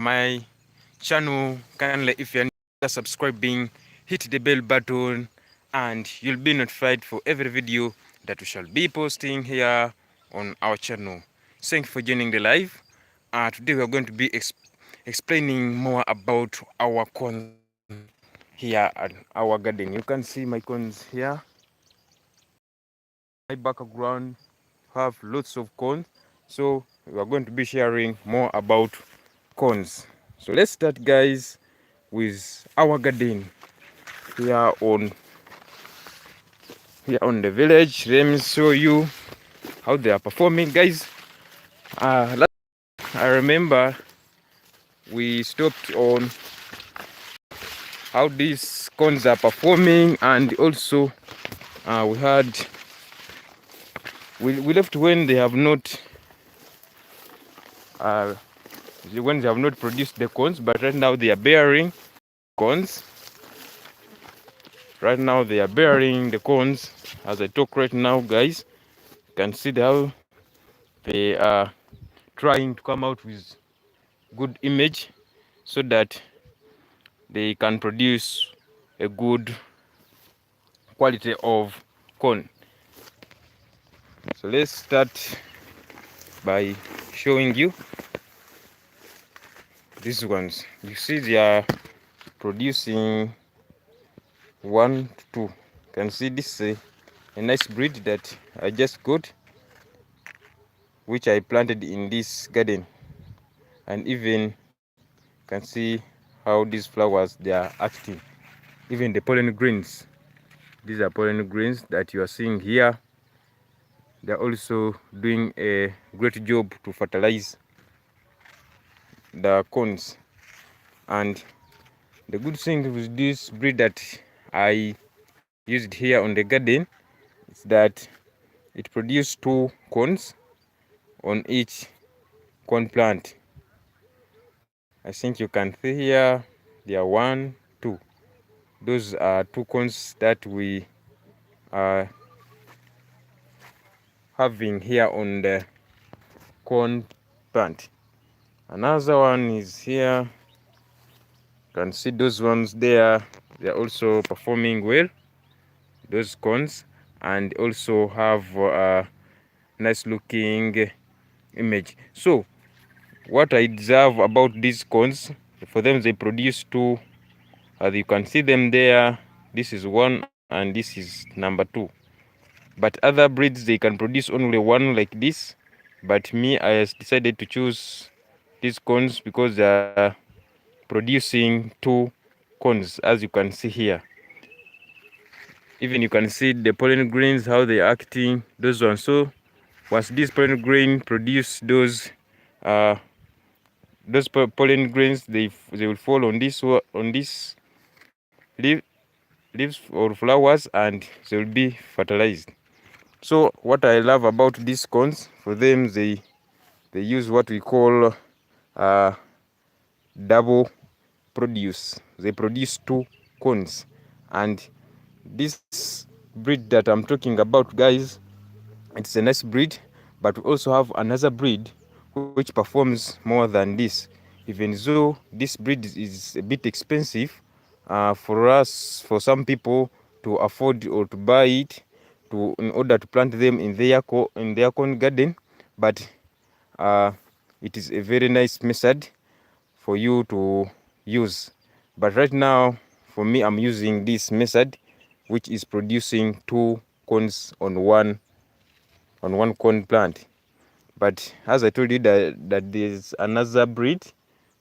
my channel. Kindly, if you're not subscribing, hit the bell button and you'll be notified for every video that we shall be posting here on our channel. Thank you for joining the live. Today we are going to be explaining more about our corn here at our garden. You can see my corns here. My background have lots of corn, so we are going to be sharing more about corns. So let's start, guys, with our garden here on the village. Let me show you how they are performing, guys. I remember we stopped on how these corns are performing, and also we left when they have not produced the corns, but right now they are bearing corns. Right now they are bearing the corns as I talk right now, guys. You can see how they are trying to come out with good image so that they can produce a good quality of corn. So let's start by showing you these ones. You see they are producing 1 to 2. You can see this is a nice breed that I just got, which I planted in this garden, and even can see how these flowers they are acting. Even the pollen grains, these are pollen grains that you are seeing here. They are also doing a great job to fertilize the corns. And the good thing with this breed that I used here on the garden is that it produced 2 corns on each corn plant. I think you can see here there are 1, 2. Those are 2 corns that we are having here on the corn plant. Another one is here. You can see those ones there. They are also performing well, those corns, and also have a nice looking image. So what I observe about these corns, for them they produce 2, as you can see them there. This is 1 and this is number 2. But other breeds they can produce only 1 like this, but me I decided to choose these corns because they are producing 2 corns, as you can see here. Even you can see the pollen grains how they are acting, those ones. So once this pollen grain produce those pollen grains, they will fall on this leaves or flowers, and they will be fertilized. So what I love about these corns, for them they use what we call double produce. They produce 2 corns, and this breed that I'm talking about, guys, it's a nice breed, but we also have another breed which performs more than this. Even though this breed is a bit expensive for some people to afford or to buy it in order to plant them in their corn garden, but it is a very nice method for you to use. But right now, for me, I'm using this method, which is producing 2 corns on one corn plant. But as I told you that there's another breed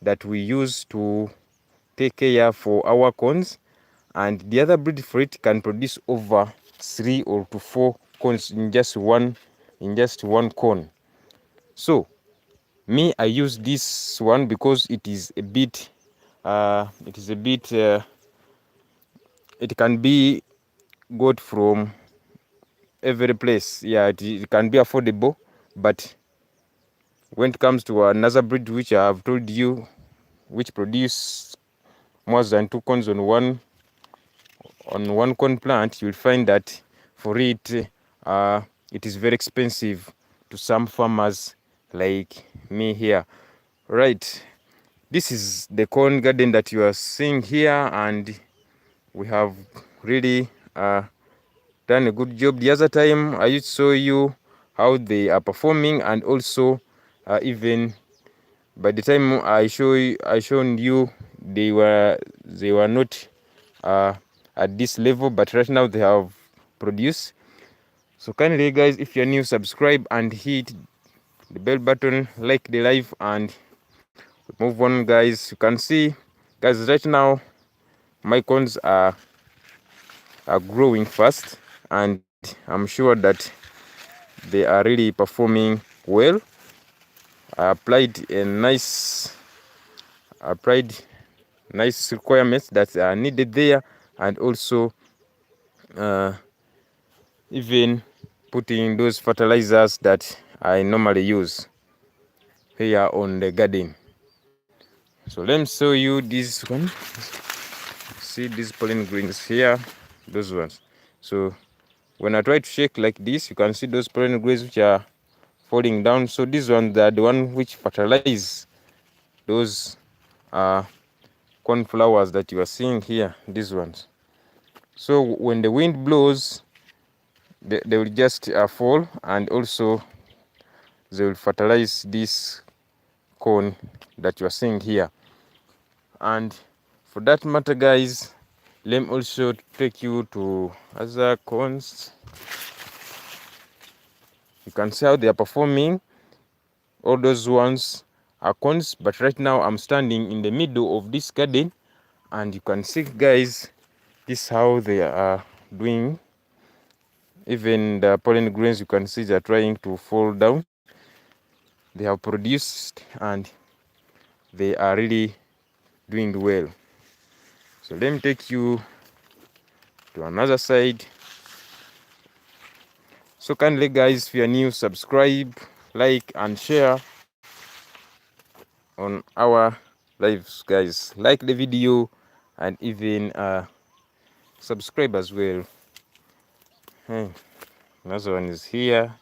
that we use to take care for our corns, and the other breed for it can produce over 3 or to 4 corns in just one corn. So me, I use this one because it is a bit it can be got from every place. Yeah, it can be affordable. But when it comes to another breed which I have told you, which produce more than 2 corns on one corn plant, you'll find that for it it is very expensive to some farmers like me here, right? This is the corn garden that you are seeing here, and we have really done a good job. The other time I used to show you how they are performing, and also even by the time I shown you, they were not at this level, but right now they have produced. So kindly guys, if you're new, subscribe and hit the bell button, like the live, and move on guys. You can see guys, right now my corns are growing fast, and I'm sure that they are really performing well. I applied nice requirements that are needed there, and also even putting those fertilizers that I normally use here on the garden. So let me show you this one. See these pollen grains here, those ones. So when I try to shake like this, you can see those pollen grains which are falling down. So these ones are the one which fertilize those corn flowers that you are seeing here, these ones. So when the wind blows, they will just fall, and also they will fertilize this corn that you are seeing here. And for that matter guys, let me also take you to other corns. You can see how they are performing. All those ones are corns, but right now I'm standing in the middle of this garden, and you can see guys, this is how they are doing. Even the pollen grains, you can see they're trying to fall down. They have produced, and they are really doing well. So let me take you to another side. So kindly guys, if you are new, subscribe, like and share on our lives guys. Like the video, and even subscribe as well. Another one is here.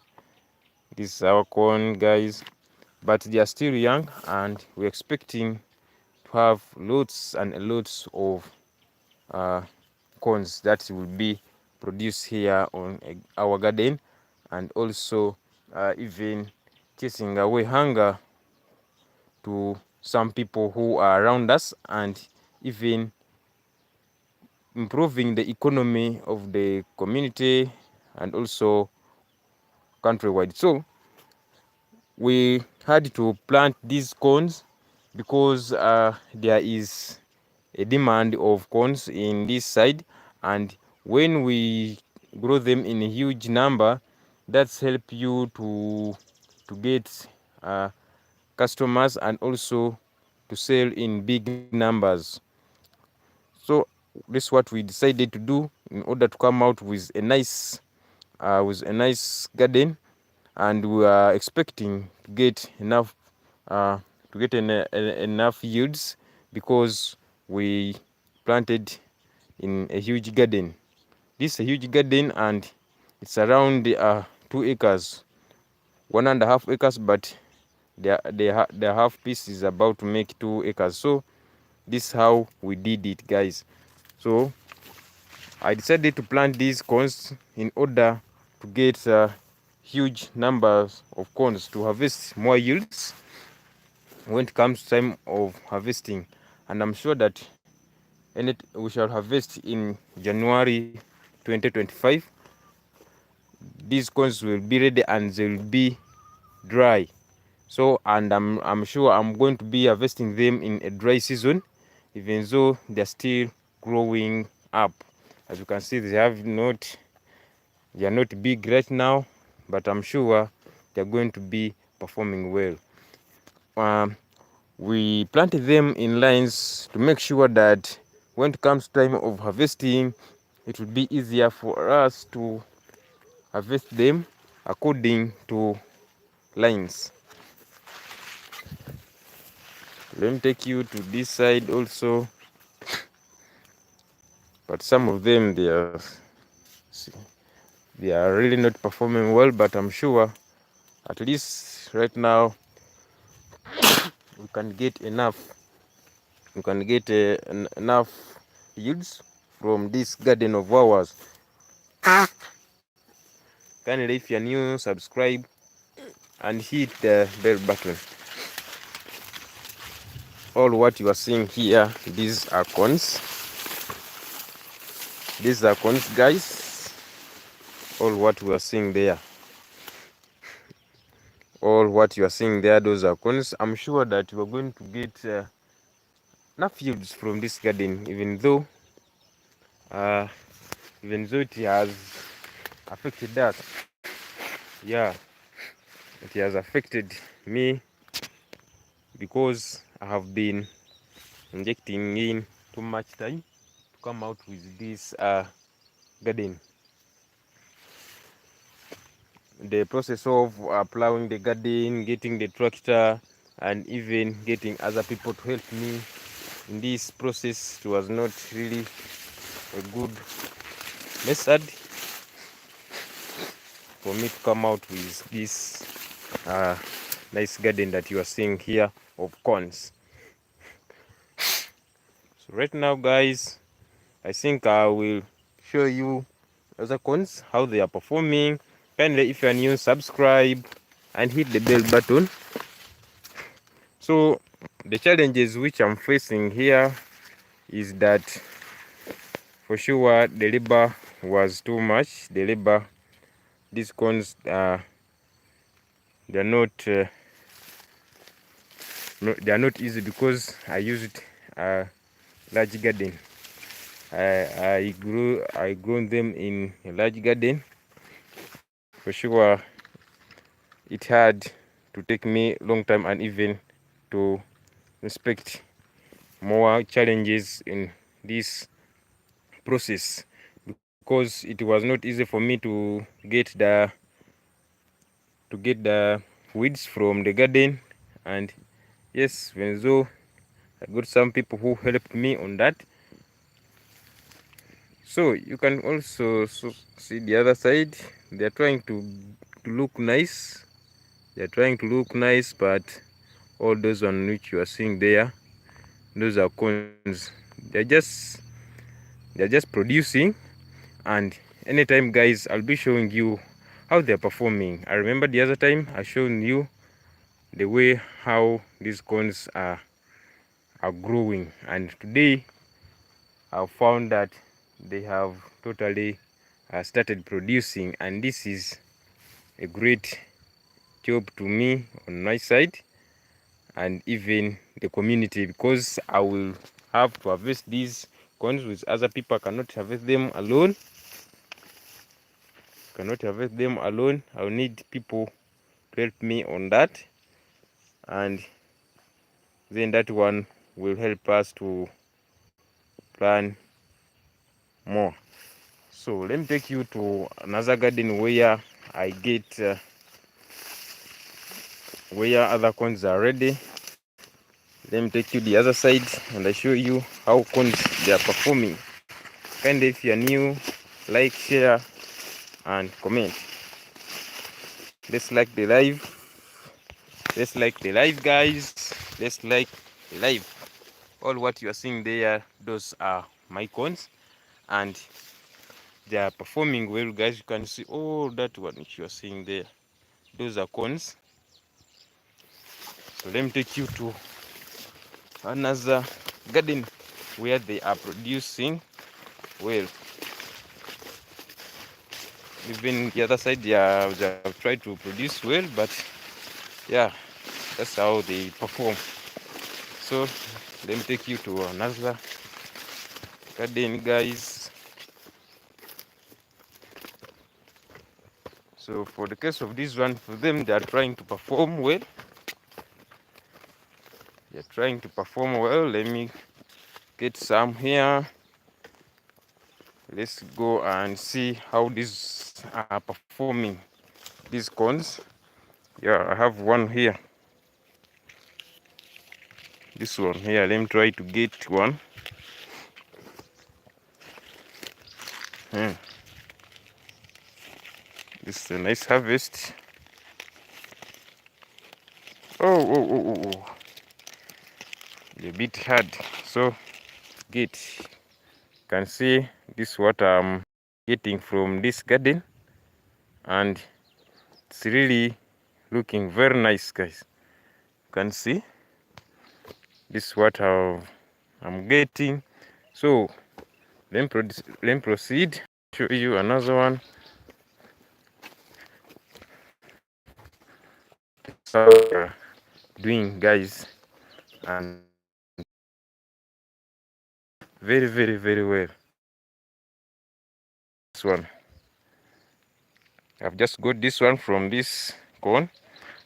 This is our corn guys, but they are still young, and we're expecting to have lots and lots of corns that will be produced here on our garden, and also even chasing away hunger to some people who are around us, and even improving the economy of the community and also countrywide. So we had to plant these corns because there is a demand of corns in this side, and when we grow them in a huge number, that's help you to get customers, and also to sell in big numbers. So this is what we decided to do in order to come out with a nice garden, and we are expecting to get enough enough yields, because we planted in a huge garden. This is a huge garden, and it's around 2 acres, 1.5 acres, but the half piece is about to make 2 acres. So this is how we did it guys. So I decided to plant these corns in order to get huge numbers of corns to harvest more yields when it comes time of harvesting. And I'm sure that we shall harvest in January 2025. These corns will be ready, and they will be dry. So, and I'm sure I'm going to be harvesting them in a dry season, even though they're still growing up. As you can see, they are not big right now, but I'm sure they're going to be performing well. We planted them in lines to make sure that when it comes time of harvesting, it will be easier for us to harvest them according to lines. Let me take you to this side also, but some of them they are really not performing well, but I'm sure at least right now we can get enough you can get enough yields from this garden of ours. Kindly, if you're new, subscribe and hit the bell button. All what you are seeing here, these are corns. These are corns, guys. All what we are seeing there, all what you are seeing there, those are corns. I'm sure that you are going to get enough yields from this garden, even though it has affected us. Yeah, it has affected me because I have been injecting in too much time to come out with this garden. The process of plowing the garden, getting the tractor, and even getting other people to help me in this process, it was not really a good method for me to come out with this nice garden that you are seeing here of corns. So right now, guys, I think I will show you other corns, how they are performing. Kindly, if you are new, subscribe and hit the bell button. So the challenges which I'm facing here is that for sure the labor was too much. The labor, these corns, they're not they are not easy because I used a large garden. I grown them in a large garden. For sure, it had to take me a long time and even to inspect more challenges in this process, because it was not easy for me to get the weeds from the garden. And yes, when though I got some people who helped me on that. So you can also see the other side. They're trying to look nice. They're trying to look nice, but all those on which you are seeing there, those are cones. They're just producing, and anytime, guys, I'll be showing you how they're performing. I remember the other time I showed you the way how these cones are growing, and today I've found that they have totally started producing, and this is a great job to me on my side and even the community, because I will have to harvest these corns with other people. I cannot harvest them alone. I'll need people to help me on that, and then that one will help us to plan more. So let me take you to another garden where I get where other corns are ready. Let me take you the other side and I show you how corns they are performing. Kindly, if you are new, like, share and comment. Let's like the live. Let's like the live, guys. Let's like the live. All what you are seeing there, those are my corns, and they are performing well, guys. You can see all that one which you are seeing there. Those are corns. So let me take you to another garden where they are producing well. Even the other side, they have tried to produce well, but yeah, that's how they perform. So let me take you to another garden, guys. So for the case of this one, for them, they are trying to perform well. They're trying to perform well. Let me get some here. Let's go and see how these are performing. These corns. Yeah, I have one here. This one here. Let me try to get one. This is a nice harvest. Oh. a bit hard. So get, you can see this what I'm getting from this garden, and it's really looking very nice, guys. You can see this what I'm getting. So let me proceed. Show you another one. So doing, guys, and very well. This one, I've just got this one from this cone,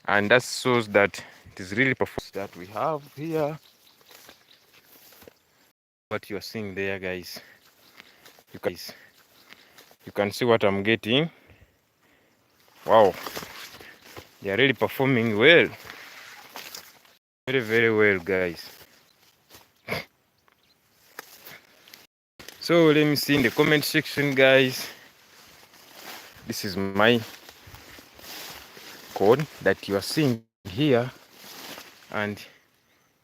and that shows that it is really performance that we have here. What you are seeing there, guys, you can see what I'm getting. Wow, they are really performing well, very well, guys. So let me see in the comment section, guys. This is my cone that you are seeing here, and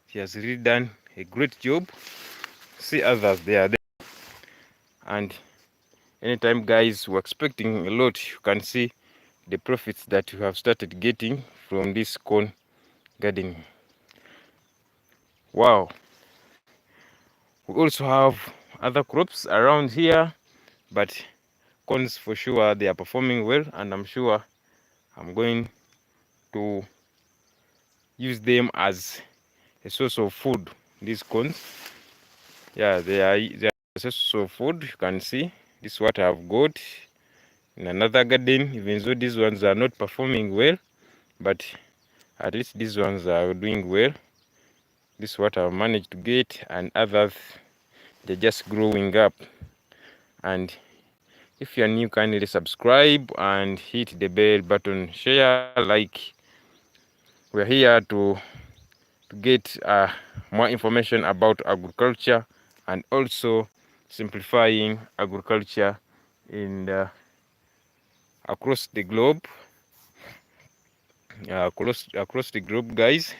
he has really done a great job. See others, they are there, and anytime, guys, we're expecting a lot. You can see the profits that you have started getting from this cone gardening. Wow, we also have other crops around here, but corns for sure they are performing well, and I'm sure I'm going to use them as a source of food. These corns, yeah, they are a source of food. You can see this is what I've got in another garden, even though these ones are not performing well, but at least these ones are doing well. This is what I've managed to get, and others, they're just growing up. And if you're new, kindly subscribe and hit the bell button, share, like. We're here to get more information about agriculture, and also simplifying agriculture in across the globe, across the globe, guys.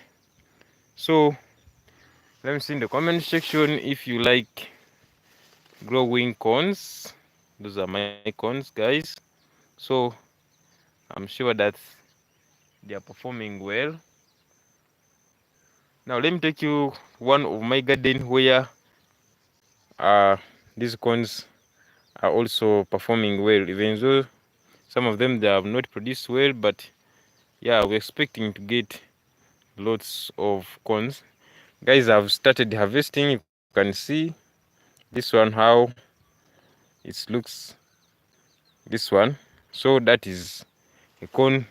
So let me see in the comment section if you like growing corns. Those are my corns, guys. So I'm sure that they are performing well. Now let me take you one of my garden where these corns are also performing well, even though some of them they have not produced well, but yeah, we're expecting to get lots of corns. Guys, I've started harvesting. You can see this one how it looks, this one. So that is a corn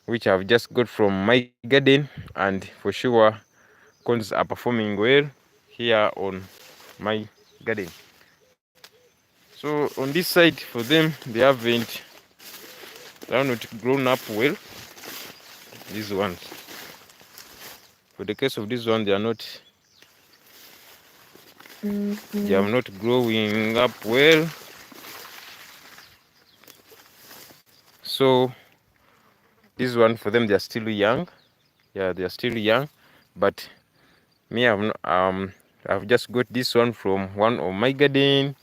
which I've just got from my garden, and for sure corns are performing well here on my garden. So on this side, for them, they are not grown up well. These ones, for the case of this one, they are not growing up well. So this one, for them, they are still young. Yeah, they are still young. But me, I've just got this one from one of my garden.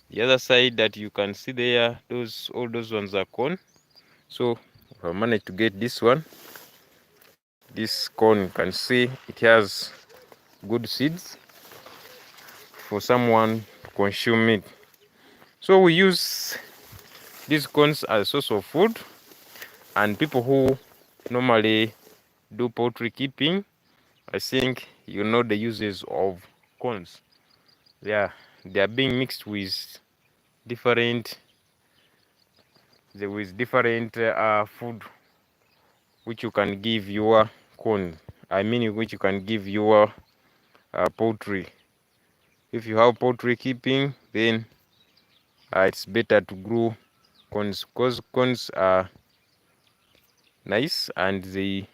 The other side that you can see there, all those ones are corn. So I managed to get this one. This corn, you can see it has good seeds for someone to consume it. So we use these corns as a source of food, and people who normally do poultry keeping, I think you know the uses of corns. Yeah, they are being mixed with different food which you can give your corn. I mean, which you can give your poultry. If you have poultry keeping, then it's better to grow corns, because corns are nice, and they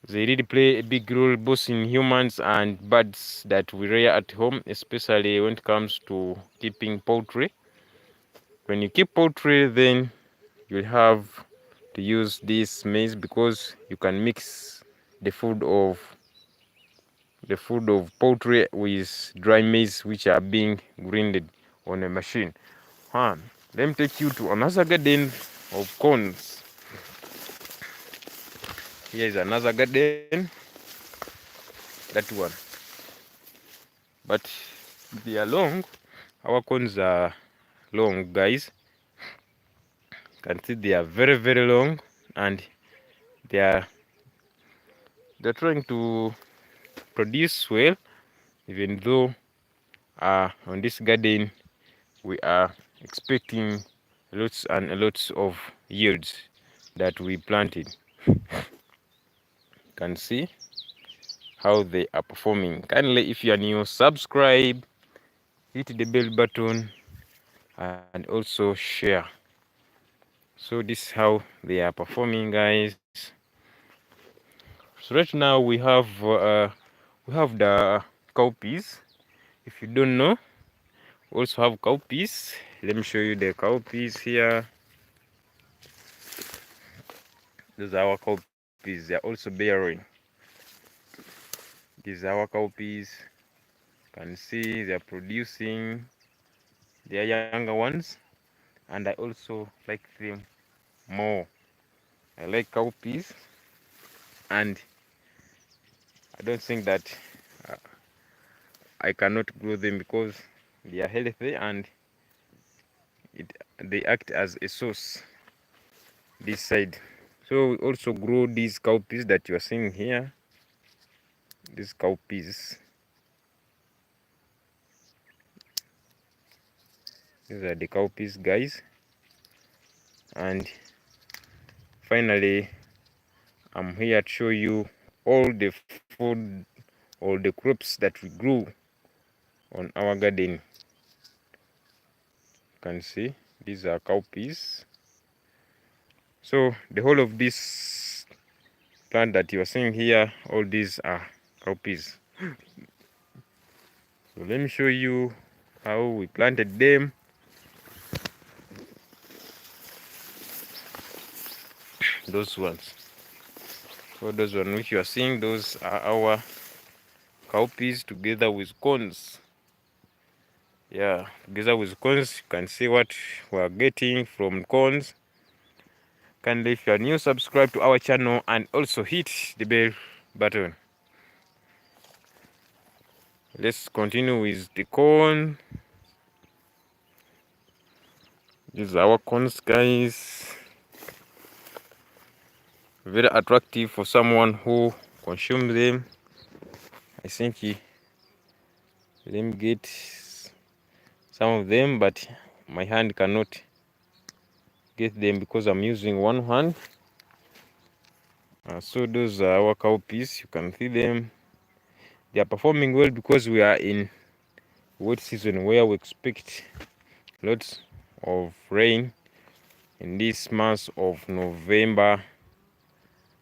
really play a big role both in humans and birds that we rear at home, especially when it comes to keeping poultry. When you keep poultry, then you'll have to use this maize, because you can mix the food of the food of poultry with dry maize which are being grinded on a machine. Let me take you to another garden of corns. Here is another garden, that one, but they are long. Our corns are long, guys. You can see they are very, very long, and they're trying to produce well, even though on this garden we are expecting lots and lots of yields that we planted. You can see how they are performing. Kindly, if you are new, subscribe, hit the bell button, and also share. So this is how they are performing, guys. So right now we have the cowpeas. If you don't know, we also have cowpeas. Let me show you the cowpeas here. Those are our cowpeas. They are also bearing. These are our cowpeas. You can see they are producing. They are younger ones, and I also like them more. I like cowpeas, and I don't think that I cannot grow them because they are healthy and they act as a source this side. So we also grow these cowpeas that you are seeing here. These cowpeas. These are the cowpeas, guys. And finally, I'm here to show you all the food, all the crops that we grew on our garden. You can see these are cowpeas. So the whole of this plant that you are seeing here, all these are cowpeas. So let me show you how we planted them. Those ones. So those ones which you are seeing, those are our cowpeas together with corns. Yeah, together with corns, you can see what we are getting from corns. Kindly, if you are new, subscribe to our channel and also hit the bell button. Let's continue with the corn. These are our corns, guys. Very attractive for someone who consumes them. I think let me get some of them, but my hand cannot get them because I'm using one hand. So those are our cowpeas. You can see them. They are performing well because we are in wet season where we expect lots of rain in this month of November,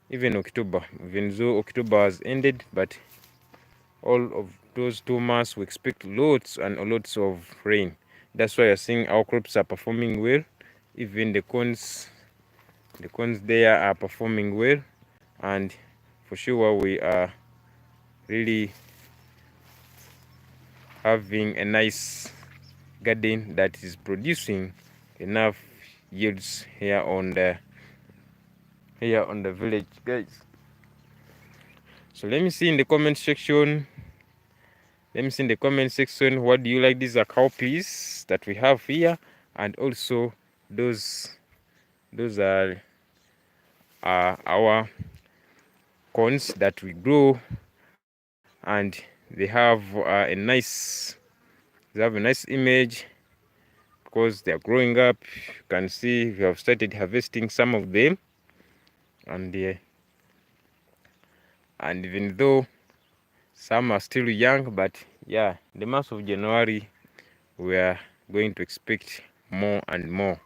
even October. Even though October has ended, but all of those 2 months we expect lots and lots of rain. That's why you're seeing our crops are performing well. Even the corns there are performing well, and for sure we are really having a nice garden that is producing enough yields here on the village, guys. So let me see in the comment section. What do you like? These are cowpeas that we have here, and also those are our corns that we grow, and they have a nice image because they are growing up. You can see we have started harvesting some of them, and even though some are still young, but yeah, the month of January we are going to expect more and more.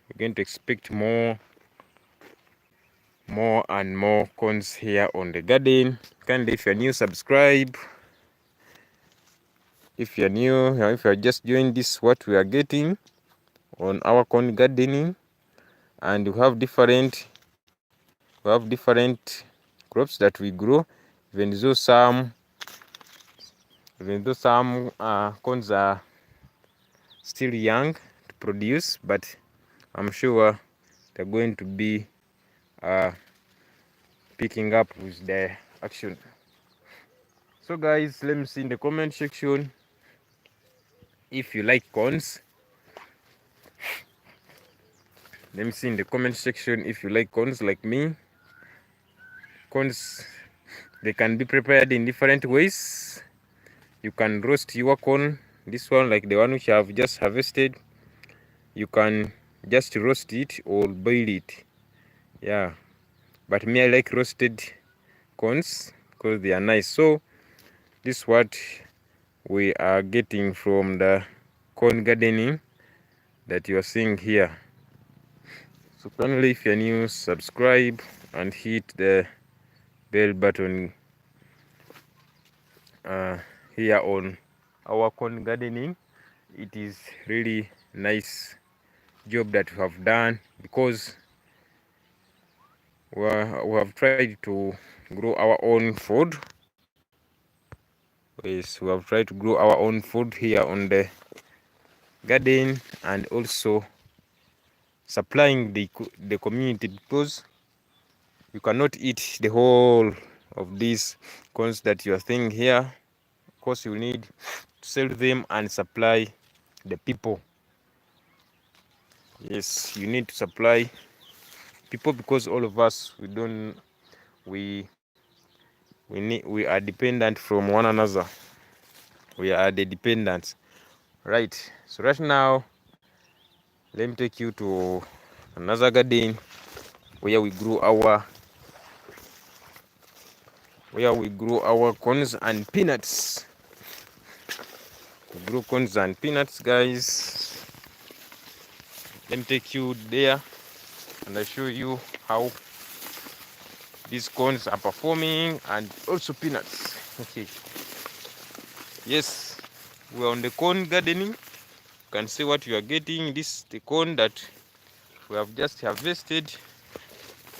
We're going to expect more and more corns here on the garden. Kindly, if you're new, subscribe. If you're new, if you're just joining this, what we are getting on our corn gardening, and we have different crops that we grow. even though some corns are still young to produce, but I'm sure they're going to be picking up with the action. So guys, let me see in the comment section if you like corns. Let me see in the comment section if you like corns like me. Corns, they can be prepared in different ways. You can roast your corn, this one like the one which I have just harvested. You can just roast it or boil it. Yeah, but me, I like roasted corns because they are nice. So this is what we are getting from the corn gardening that you are seeing here. So finally, if you're new, subscribe and hit the bell button here on our corn gardening. It is really nice job that we have done, because we have tried to grow our own food. Yes, we have tried to grow our own food here on the garden, and also supplying the community, because you cannot eat the whole of these corns that you are seeing here. Of course, you need to sell them and supply the people. Yes, you need to supply people, because all of us, we are dependent from one another. We are the dependents, right? So right now, let me take you to another garden where we grow our corns and peanuts. We grow corns and peanuts, guys. Let me take you there and I show you how these corns are performing, and also peanuts. Okay. Yes, we're on the corn gardening. You can see what you are getting. This is the corn that we have just harvested,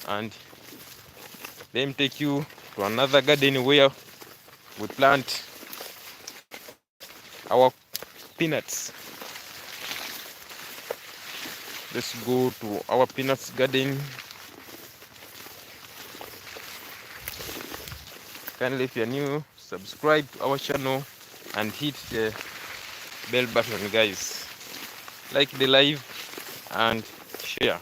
and let me take you to another garden where we plant our peanuts. Let's go to our peanuts garden. Kindly, if you're new, subscribe to our channel and hit the bell button, guys. Like the live and share.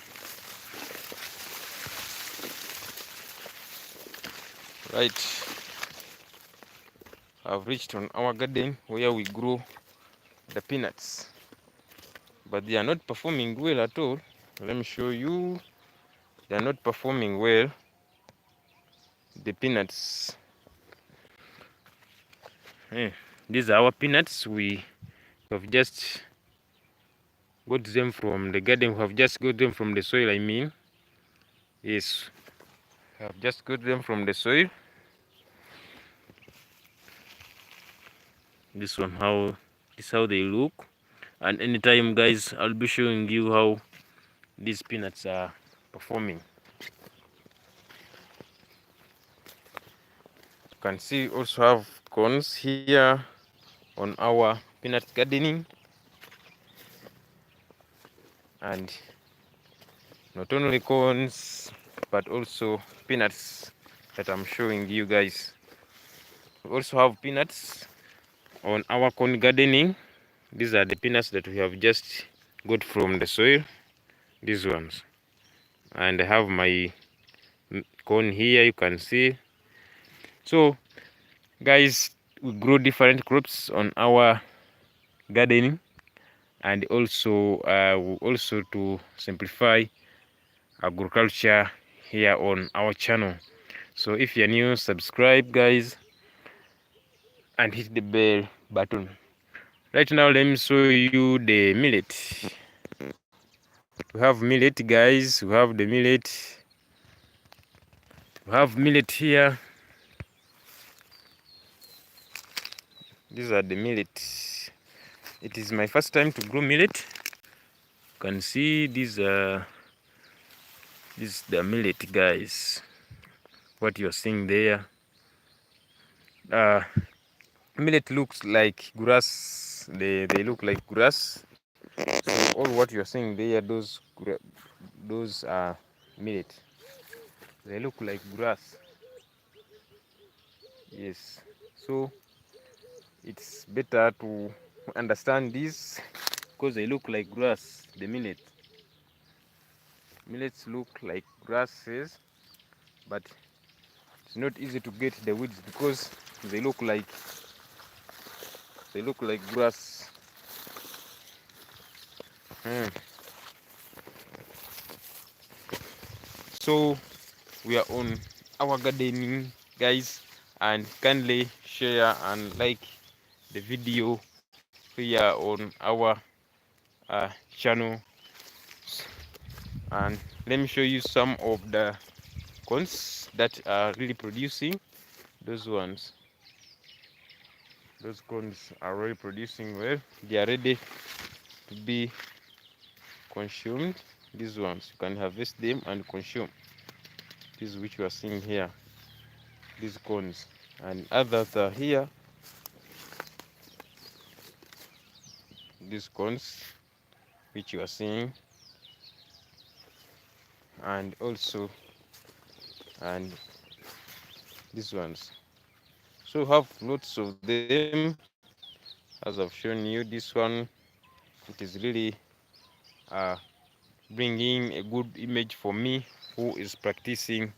Right, I've reached on our garden where we grow the peanuts, but they are not performing well at all. Let me show you. They are not performing well, the peanuts. These are our peanuts. We have just got them from the garden. We have just got them from the soil, I mean. Yes, I have just got them from the soil. This is how they look. And anytime, guys, I'll be showing you how these peanuts are performing. You can see also have corns here on our peanut gardening, and not only corns but also peanuts that I'm showing you guys. We also have peanuts on our corn gardening. These are the peanuts that we have just got from the soil, these ones. And I have my corn here, you can see. So guys, we grow different crops on our gardening, and also to simplify agriculture here on our channel. So if you're new, subscribe, guys, and hit the bell button. Right now, let me show you the millet. We have millet, guys. We have the millet. We have millet here. These are the millet. It is my first time to grow millet. You can see this is the millet, guys. What you're seeing there. millet looks like grass. They look like grass. So all what you're seeing there, those are millet. They look like grass. Yes. So it's better to understand this because they look like grass. The millets look like grasses, but it's not easy to get the weeds because they look like grass. So we are on our gardening, guys, and kindly share and like the video here on our channel. And let me show you some of the corns that are really producing. Those corns are really producing well. They are ready to be consumed. These ones you can harvest them and consume. This is which you are seeing here, these corns, and others are here. These corns which you are seeing, and also and these ones. So have lots of them. As I've shown you, this one, it is really bringing a good image for me who is practicing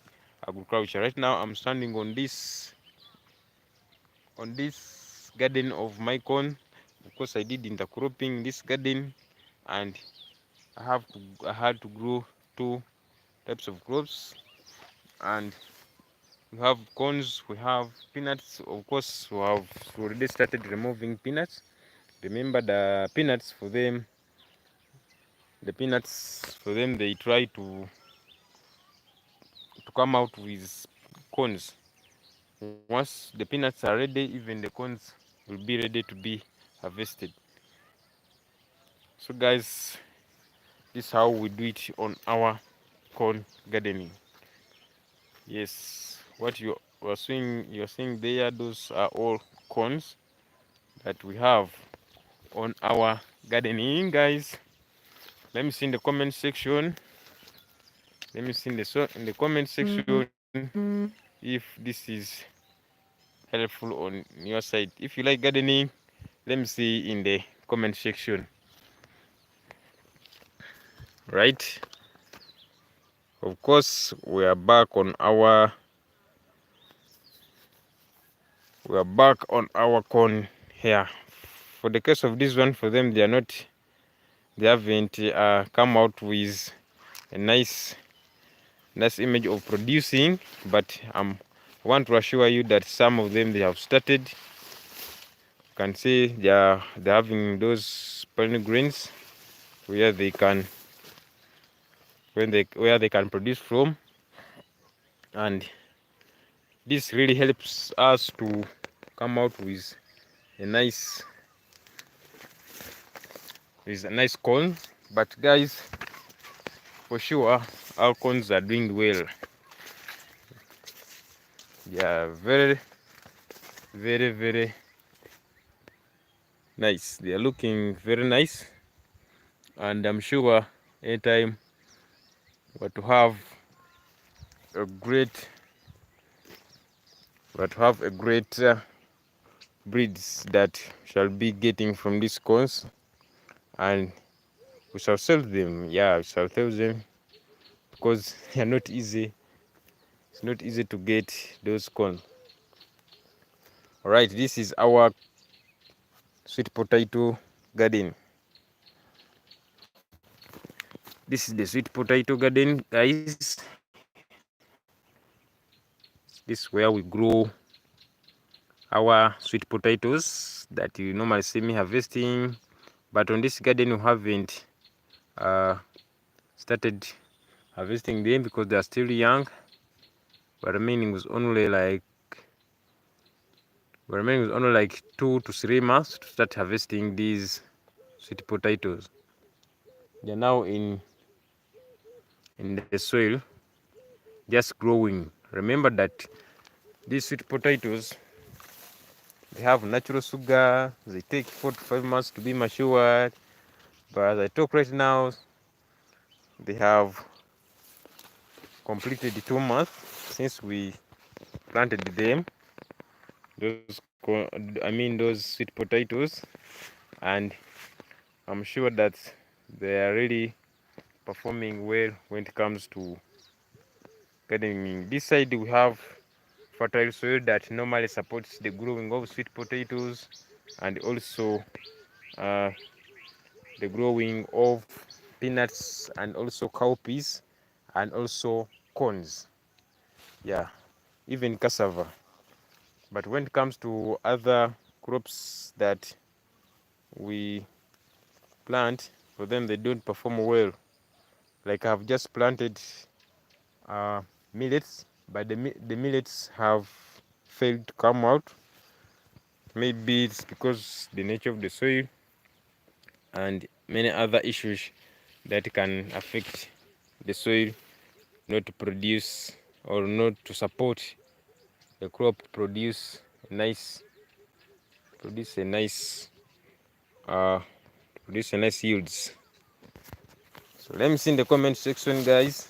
agriculture. Right now I'm standing on this garden of my corn because I did intercropping this garden, and I had to grow two types of crops. And we have corns, we have peanuts. Of course, we have already started removing peanuts. Remember the peanuts for them, they try to come out with corns. Once the peanuts are ready, even the corns will be ready to be harvested. So guys, this is how we do it on our corn gardening. Yes, what you're seeing there, those are all corns that we have on our gardening, guys. Let me see in the comment section. In the comment section if this is helpful on your side. If you like gardening, let me see in the comment section. Right? Of course, we are back on our corn here. For the case of this one, for them, they haven't come out with a nice image of producing, but I want to assure you that some of them, they have started. You can see they're having those pollen grains where they can produce from, and this really helps us to come out with a nice corn. But guys, for sure our corns are doing well. They are very, very, very nice. They are looking very nice, and I'm sure anytime we're to have a great breeds that shall be getting from these corns, and we shall sell them. Yeah, we shall sell them because they are not easy. It's not easy to get those corn. All right, this is our sweet potato garden. This is the sweet potato garden, guys. This is where we grow our sweet potatoes that you normally see me harvesting. But on this garden, we haven't started harvesting them because they are still young. But remaining was only like 2 to 3 months to start harvesting these sweet potatoes. They are now in the soil, just growing. Remember that these sweet potatoes, They have natural sugar. They take 4 to 5 months to be matured. But as I talk right now, they have completed 2 months since we planted them. Those sweet potatoes, and I'm sure that they are really performing well when it comes to gardening. This side we have fertile soil that normally supports the growing of sweet potatoes and also uh, the growing of peanuts and also cowpeas and also corns. Yeah, even cassava. But when it comes to other crops that we plant, for them they don't perform well. Like I've just planted millets, but the millets have failed to come out. Maybe it's because the nature of the soil and many other issues that can affect the soil not to produce or not to support the crop to produce a nice uh produce a nice yields. So let me see in the comment section, guys,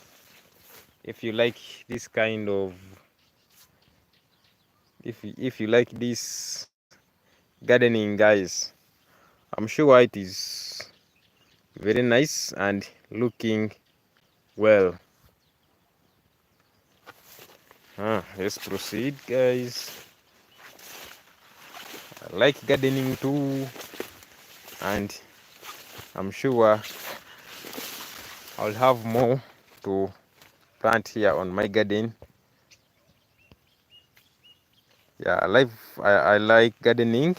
if you like this kind of if you like this gardening, guys. I'm sure it is very nice and looking well. Let's proceed, guys. I like gardening too, and I'm sure I'll have more to plant here on my garden. Yeah, I like gardening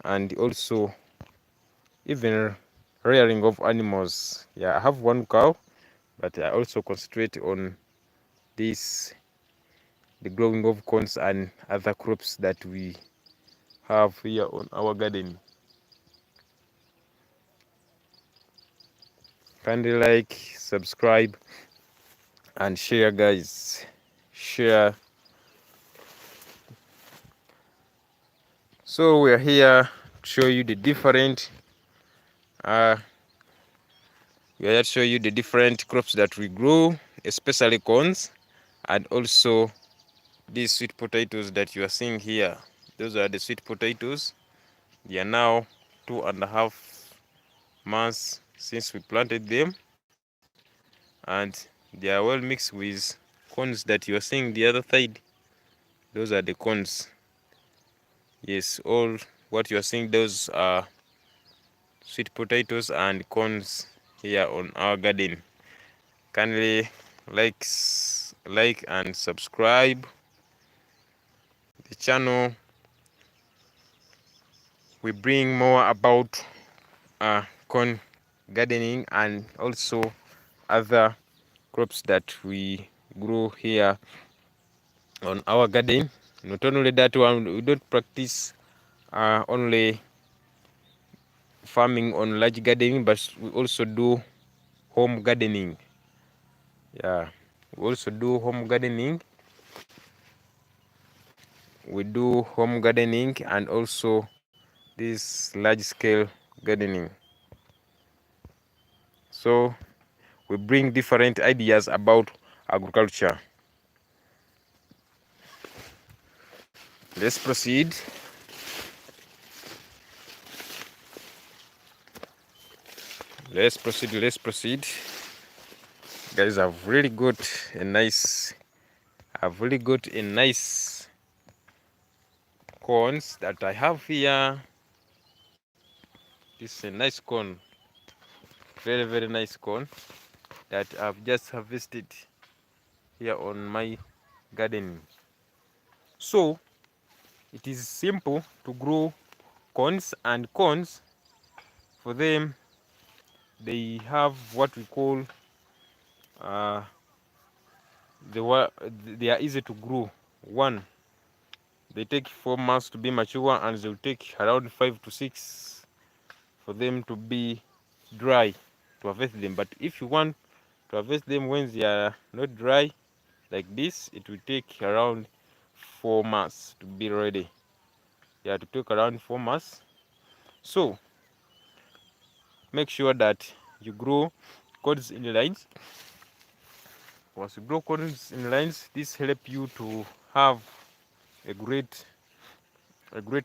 and also even rearing of animals. Yeah, I have one cow, but I also concentrate on this, the growing of corns and other crops that we have here on our garden. Kindly like, subscribe, and share, guys. Share. So we are here to show you the different crops that we grow, especially corns, and also these sweet potatoes that you are seeing here. Those are the sweet potatoes. They are now 2.5 months since we planted them, and they are well mixed with corns that you are seeing the other side. Those are the corns. Yes, all what you are seeing, those are sweet potatoes and corns here on our garden. Kindly like and subscribe the channel. We bring more about corn gardening and also other crops that we grow here on our garden. Not only that one, we don't practice only farming on large gardening, but we also do home gardening. Yeah, we also do home gardening. We do home gardening and also this large scale gardening. So we bring different ideas about agriculture. Let's proceed. Let's proceed. Guys, I've really got a nice corns that I have here. This is a nice corn, very nice corn that I've just harvested here on my garden. So it is simple to grow corns, and corns, for them, they have what we call they are easy to grow. One, they take 4 months to be mature, and they will take around 5 to 6 for them to be dry to harvest them. But if you want to harvest them when they are not dry like this, it will take around 4 months to be ready. to take around 4 months. So make sure that you grow cords in lines. Once you grow cords in lines, this help you to have a great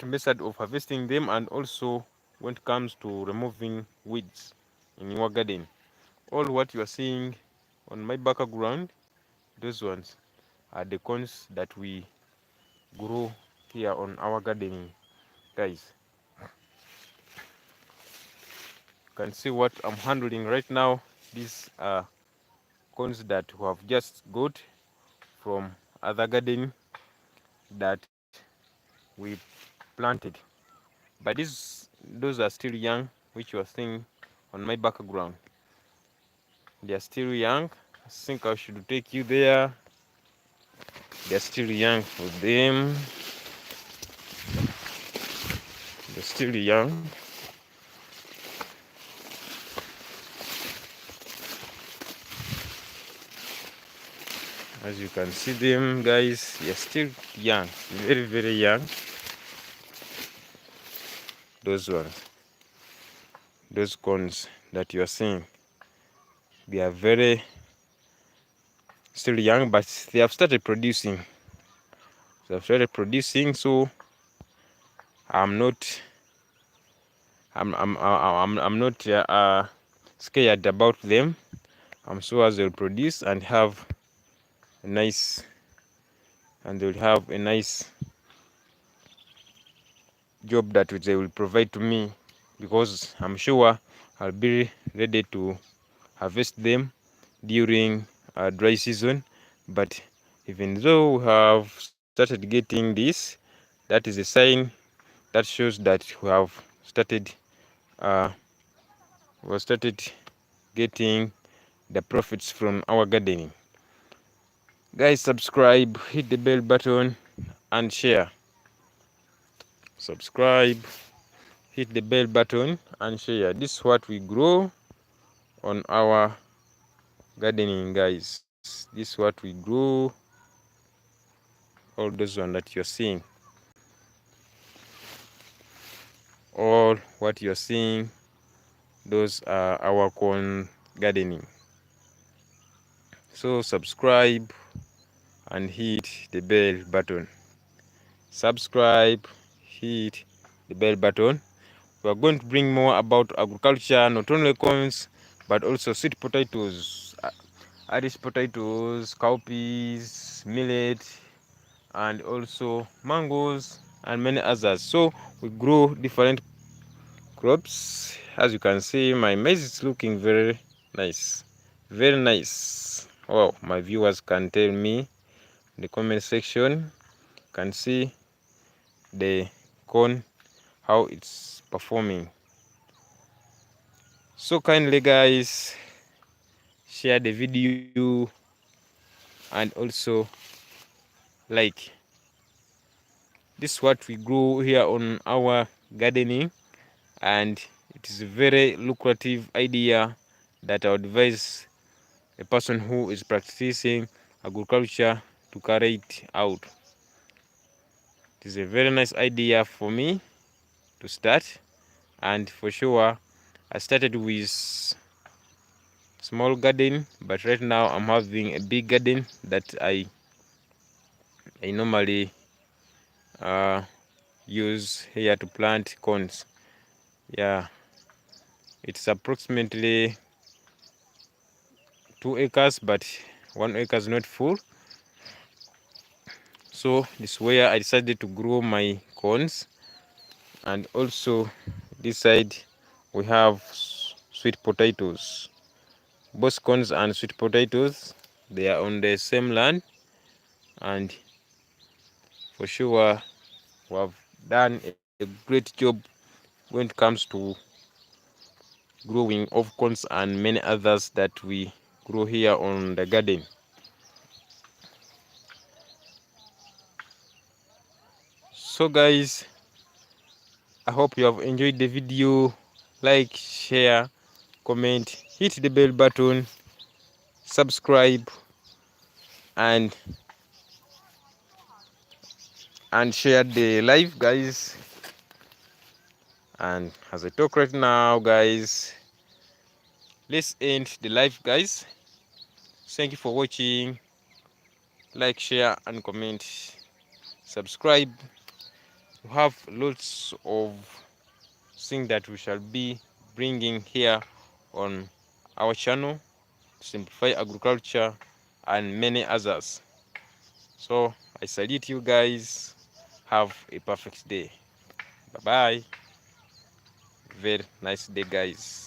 method of harvesting them, and also when it comes to removing weeds in your garden. All what you are seeing on my background, those ones are the corns that we grow here on our gardening, guys. You can see what I'm handling right now. These are corns that we have just got from other garden that we planted, but those are still young, which you are seeing on my background. They are still young. I think I should take you there. They are still young for them. They're still young. As you can see them, guys, they are still young, very, very young. Those ones, those corns that you are seeing, they are very still young, but they have started producing. So I'm not scared about them. I'm sure they'll produce and have a nice, job that they will provide to me, because I'm sure I'll be ready to harvest them during dry season. But even though we have started getting this, that is a sign that shows that we have started getting the profits from our gardening. Guys, subscribe, hit the bell button and share. Subscribe, hit the bell button and share. This is what we grow on our gardening, guys. This is what we grow. All those one that you're seeing, all what you're seeing, those are our corn gardening. So subscribe and hit the bell button. Subscribe, hit the bell button. We are going to bring more about agriculture, not only corns but also sweet potatoes, Irish potatoes, cowpeas, millet, and also mangoes and many others. So we grow different crops. As you can see, my maize is looking very nice, very nice. Wow, my viewers can tell me in the comment section, can see the corn, how it's performing. So kindly, guys, share the video and also like. This is what we grow here on our gardening, and it is a very lucrative idea that I would advise a person who is practicing agriculture to carry it out. It is a very nice idea for me to start, and for sure I started with small garden, but right now I'm having a big garden that I normally use here to plant corns. Yeah, it's approximately 2 acres, but 1 acre is not full. So this is where I decided to grow my corns. And also this side we have sweet potatoes. Both corns and sweet potatoes, they are on the same land, and for sure we have done a great job when it comes to growing of corns and many others that we grow here on the garden. So guys, I hope you have enjoyed the video. Like, share, comment, hit the bell button, subscribe, and share the live, guys. And as I talk right now, guys, let's end the live, guys. Thank you for watching. Like, share, and comment. Subscribe. We have lots of things that we shall be bringing here on our channel to simplify agriculture and many others. So I salute you guys. Have a perfect day. Bye bye. Very nice day, guys.